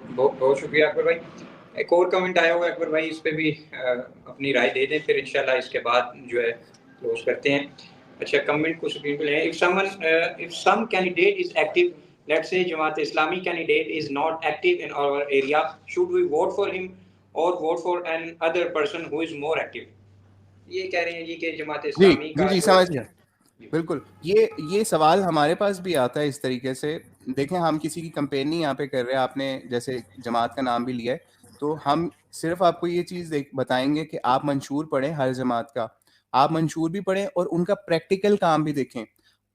बहुत शुक्रिया अकबर भाई। एक और कमेंट आया हुआ है अकबर भाई, इस पे भी अपनी राय दे दें, फिर इंशाल्लाह इसके बाद जो है क्लोज करते हैं। अच्छा, कमेंट कुछ पीपल है, if some candidate is active, let's say Jamaat Islami candidate is not active in our area, should we vote for him और vote for an other person who is more active? ये कह रहे हैं जी कि जमात जी इस्लामी जी का जी, जो समझ गया। बिल्कुल, ये सवाल हमारे पास भी आता है इस तरीके से। देखें, हम किसी की कंपेन नहीं यहाँ पे कर रहे हैं, आपने जैसे जमात का नाम भी लिया है, तो हम सिर्फ आपको ये चीज़ बताएंगे कि आप मंशूर पढ़ें हर जमात का, आप मंशूर भी पढ़ें और उनका प्रैक्टिकल काम भी देखें।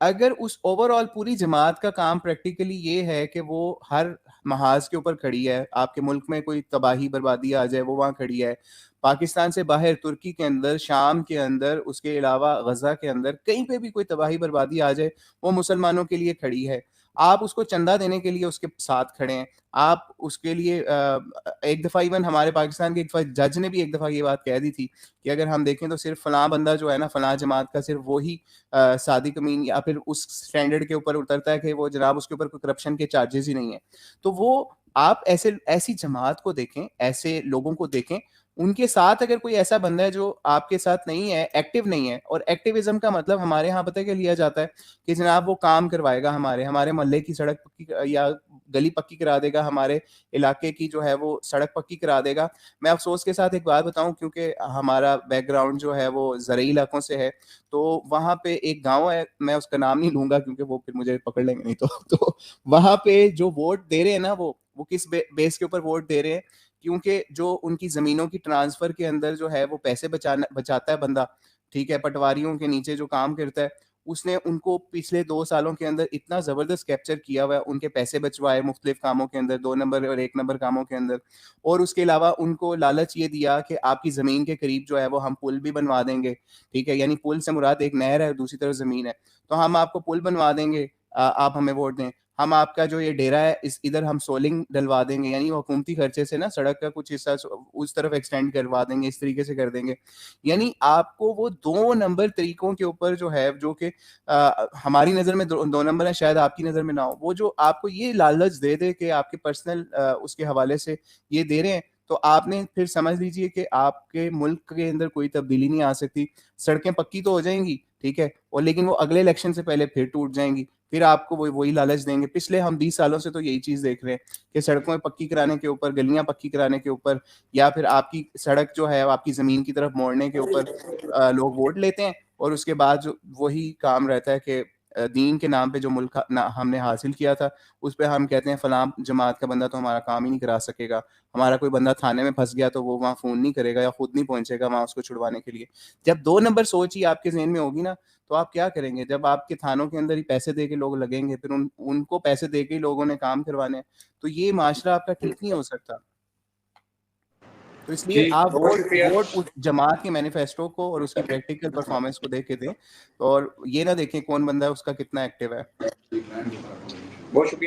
अगर उस ओवरऑल पूरी जमात का काम प्रैक्टिकली ये है कि वो हर महाज के ऊपर खड़ी है, आपके मुल्क में कोई तबाही बर्बादी आ जाए वो वहाँ खड़ी है, पाकिस्तान से बाहर तुर्की के अंदर, शाम के अंदर, उसके अलावा गजा के अंदर कहीं पे भी कोई तबाही बर्बादी आ जाए वो मुसलमानों के लिए खड़ी है, आप उसको चंदा देने के लिए उसके साथ खड़े हैं, आप उसके लिए एक दफ़ा इवन हमारे पाकिस्तान के एक जज ने भी एक दफ़ा ये बात कह दी थी कि अगर हम देखें तो सिर्फ फलां बंदा जो है ना, फलां जमात का सिर्फ वही सादिक अमीन या फिर उस स्टैंडर्ड के ऊपर उतरता है कि वो जनाब उसके ऊपर कोई करप्शन के चार्जेस ही नहीं है। तो वो आप ऐसी जमात को देखें, ऐसे लोगों को देखें, उनके साथ अगर कोई ऐसा बंदा है जो आपके साथ नहीं है, एक्टिव नहीं है, और एक्टिविज्म का मतलब हमारे यहाँ पता है क्या लिया जाता है कि जनाब वो काम करवाएगा, हमारे मोहल्ले की सड़क पक्की या गली पक्की करा देगा, हमारे इलाके की जो है वो सड़क पक्की करा देगा। मैं अफसोस के साथ एक बात बताऊं, क्योंकि हमारा बैकग्राउंड जो है वो ज़रई इलाकों से है, तो वहाँ पे एक गांव है, मैं उसका नाम नहीं लूंगा क्योंकि वो फिर मुझे पकड़ लेंगे नहीं तो वहाँ पे जो वोट दे रहे हैं ना, वो किस बेस के ऊपर वोट दे रहे हैं, क्योंकि जो उनकी जमीनों की ट्रांसफर के अंदर जो है वो पैसे बचाता है बंदा, ठीक है, पटवारियों के नीचे जो काम करता है, उसने उनको पिछले 2 सालों के अंदर इतना जबरदस्त कैप्चर किया हुआ है, उनके पैसे बचवाए मुख्तलिफ कामों के अंदर, 2 नंबर और 1 नंबर कामों के अंदर, और उसके अलावा उनको लालच ये दिया कि आपकी जमीन के करीब जो है वो हम पुल भी बनवा देंगे, ठीक है, यानी पुल से मुराद एक नहर है, दूसरी तरफ जमीन है, तो हम आपको पुल बनवा देंगे, आप हमें वोट दें, हम आपका जो ये डेरा है इधर हम सोलिंग डलवा देंगे, यानी हुकूमती खर्चे से ना सड़क का कुछ हिस्सा उस तरफ एक्सटेंड करवा देंगे, इस तरीके से कर देंगे। यानी आपको वो 2 नंबर तरीकों के ऊपर जो है, जो कि हमारी नज़र में 2 नंबर है, शायद आपकी नज़र में ना हो, वो जो आपको ये लालच दे दे कि आपके पर्सनल उसके हवाले से ये दे रहे हैं, तो आपने फिर समझ लीजिए कि आपके मुल्क के अंदर कोई तब्दीली नहीं आ सकती। सड़कें पक्की तो हो जाएंगी, ठीक है, और लेकिन वो अगले इलेक्शन से पहले फिर टूट जाएंगी, फिर आपको वही लालच देंगे। पिछले हम 20 सालों से तो यही चीज़ देख रहे हैं कि सड़कों पक्की कराने के ऊपर, गलियां पक्की कराने के ऊपर, या फिर आपकी सड़क जो है आपकी ज़मीन की तरफ मोड़ने के ऊपर लोग वोट लेते हैं, और उसके बाद जो वही काम रहता है कि दीन के नाम पे जो मुल्क हमने हासिल किया था, उस पर हम कहते हैं फलां जमात का बंदा तो हमारा काम ही नहीं करा सकेगा, हमारा कोई बंदा थाने में फंस गया तो वो वहाँ फ़ोन नहीं करेगा या खुद नहीं पहुंचेगा वहाँ उसको छुड़वाने के लिए। जब 2 नंबर सोच ही आपके जहन में होगी ना, तो आप क्या करेंगे? जब आपके थानों के अंदर ही पैसे दे के लोग लगेंगे, फिर उनको पैसे दे के ही लोगों ने काम करवाने हैं, तो ये माशरा आपका ठीक नहीं हो सकता। तो इसलिए जी, आप बहुत वोट शुक्रिया। वोट उस जमात के मैनिफेस्टो को और उसकी प्रैक्टिकल परफॉर्मेंस को देख के दें, और ये ना देखें कौन बंदा है उसका कितना एक्टिव है। बहुत शुक्रिया।